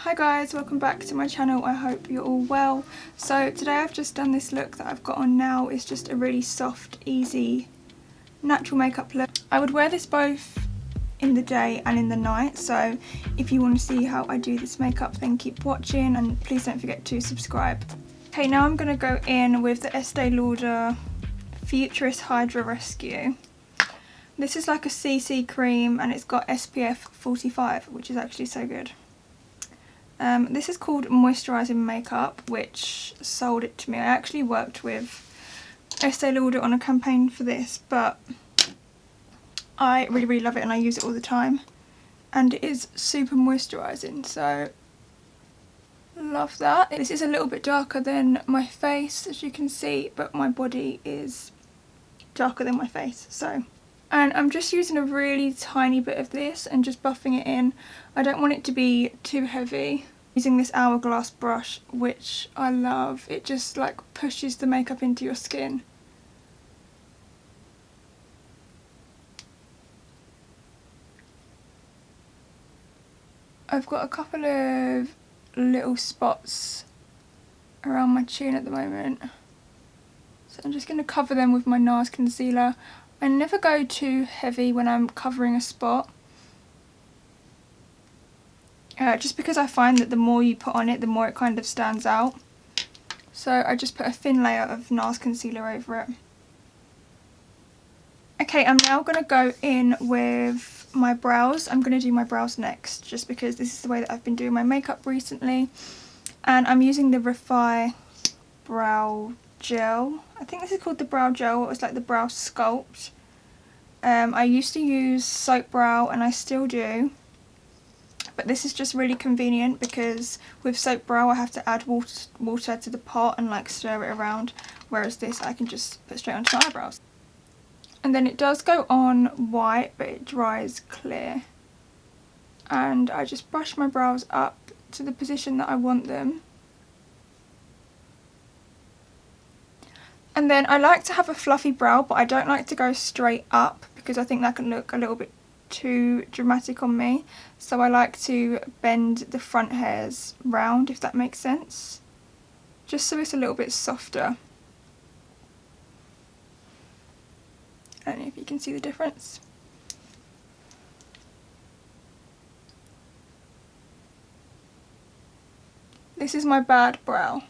Hi guys, welcome back to my channel. I hope you're all well. So today I've just done this look that I've got on now. It's just a really soft, easy, natural makeup look. I would wear this both in the day and in the night, so if you want to see how I do this makeup then keep watching, and please don't forget to subscribe. Okay, now I'm going to go in with the Estee Lauder Futurist Hydra Rescue. This is like a CC cream and it's got SPF 45, which is actually so good. This is called Moisturising Makeup, which sold it to me. I actually worked with Estee Lauder on a campaign for this, but I really love it and I use it all the time. And it is super moisturising, so love that. This is a little bit darker than my face, as you can see, but my body is darker than my face, so. And I'm just using a really tiny bit of this and just buffing it in. I don't want it to be too heavy. Using this Hourglass brush, which I love. It just like pushes the makeup into your skin. I've got a couple of little spots around my chin at the moment, so I'm just going to cover them with my NARS concealer. I never go too heavy when I'm covering a spot, just because I find that the more you put on it, the more it kind of stands out. So I just put a thin layer of NARS concealer over it. Okay, I'm now going to go in with my brows. I'm going to do my brows next, just because this is the way that I've been doing my makeup recently. And I'm using the Refi Brow Gel. I think this is called the Brow Gel. It was like the Brow Sculpt. I used to use Soap Brow and I still do. But this is just really convenient because with Soap Brow I have to add water to the pot and like stir it around. Whereas this I can just put straight onto my eyebrows. And then it does go on white, but it dries clear. And I just brush my brows up to the position that I want them. And then I like to have a fluffy brow, but I don't like to go straight up because I think that can look a little bit too dramatic on me. So I like to bend the front hairs round, if that makes sense. Just so it's a little bit softer. I don't know if you can see the difference. This is my bad brow.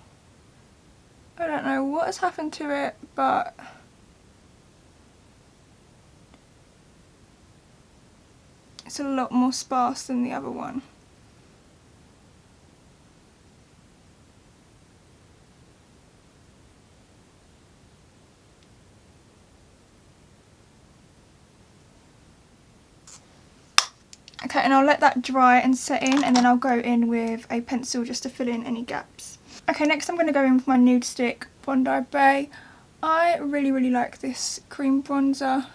I don't know what has happened to it, but it's a lot more sparse than the other one. Okay, and I'll let that dry and set in, and then I'll go in with a pencil just to fill in any gaps. Okay, next I'm going to go in with my nude stick Bondi Bay. I really like this cream bronzer.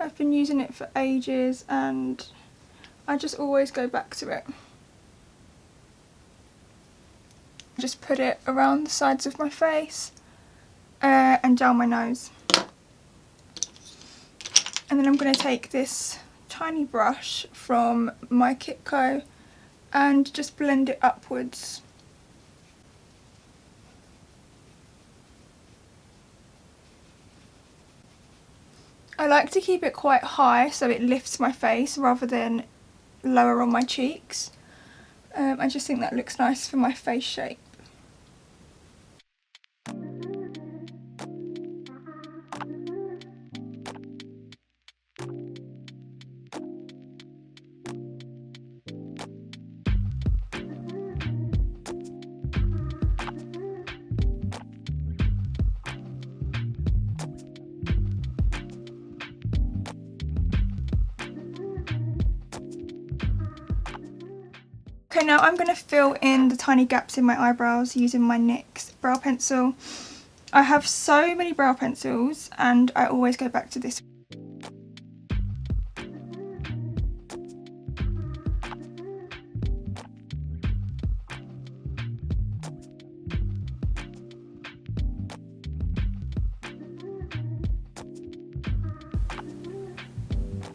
I've been using it for ages and I just always go back to it. Just put it around the sides of my face and down my nose. And then I'm going to take this tiny brush from my Kitco and just blend it upwards. I like to keep it quite high so it lifts my face rather than lower on my cheeks. I just think that looks nice for my face shape. Okay, now I'm going to fill in the tiny gaps in my eyebrows using my NYX brow pencil. I have so many brow pencils and I always go back to this.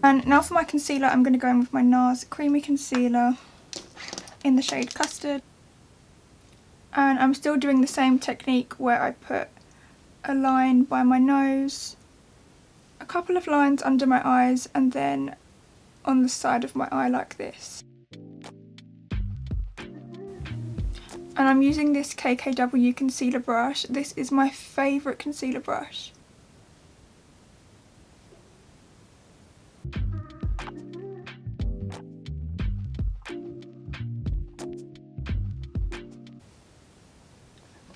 And now for my concealer, I'm going to go in with my NARS Creamy Concealer. in the shade Custard. And I'm still doing the same technique where I put a line by my nose, a couple of lines under my eyes, and then on the side of my eye like this. And I'm using this KKW concealer brush. This is my favourite concealer brush.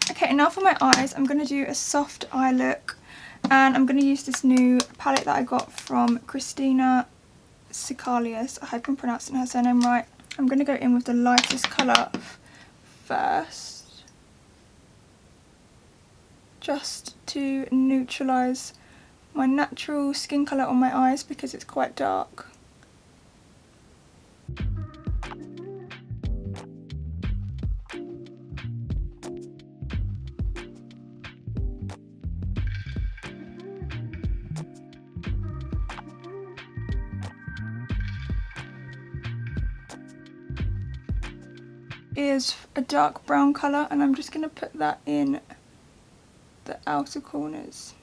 Okay, now for my eyes, I'm going to do a soft eye look, and I'm going to use this new palette that I got from Christina Sicalius. I hope I'm pronouncing her surname right. I'm going to go in with the lightest colour first, just to neutralise my natural skin colour on my eyes because it's quite dark. Is a dark brown colour, and I'm just going to put that in the outer corners.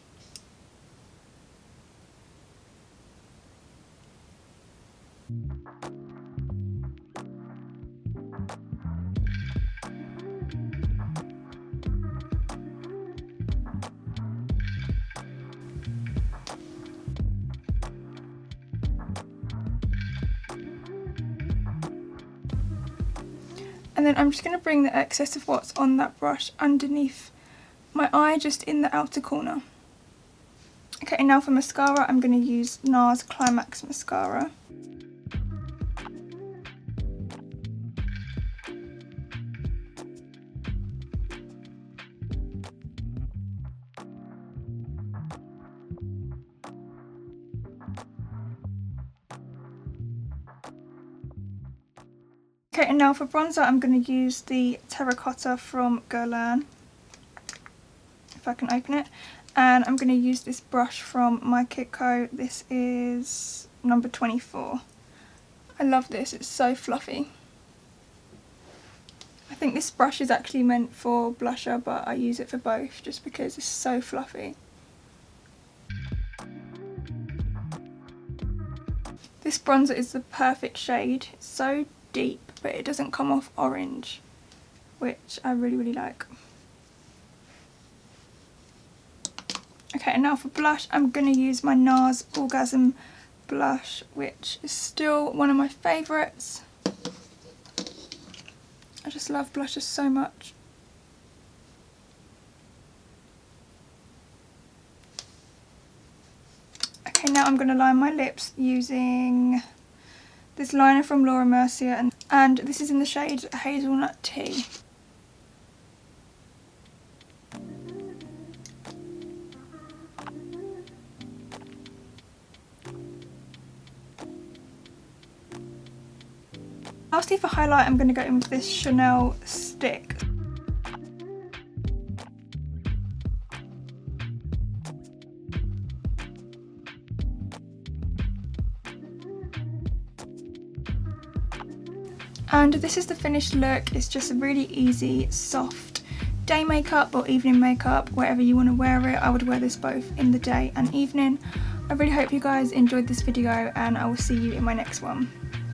And then I'm just going to bring the excess of what's on that brush underneath my eye, just in the outer corner. Okay, and now for mascara, I'm going to use NARS Climax Mascara. Okay, and now for bronzer, I'm going to use the Terracotta from Guerlain, if I can open it, and I'm going to use this brush from My Kit Co. This is number 24. I love this, it's so fluffy. I think this brush is actually meant for blusher, but I use it for both just because it's so fluffy. This bronzer is the perfect shade. It's so deep, but it doesn't come off orange, which I really like. Okay, and now for blush, I'm going to use my NARS Orgasm blush, which is still one of my favourites. I just love blushes so much. Okay, now I'm going to line my lips using this liner from Laura Mercier, and this is in the shade Hazelnut Tea. Lastly, for highlight, I'm going to go in with this Chanel stick. And this is the finished look. It's just a really easy, soft day makeup or evening makeup, wherever you want to wear it. I would wear this both in the day and evening. I really hope you guys enjoyed this video, and I will see you in my next one.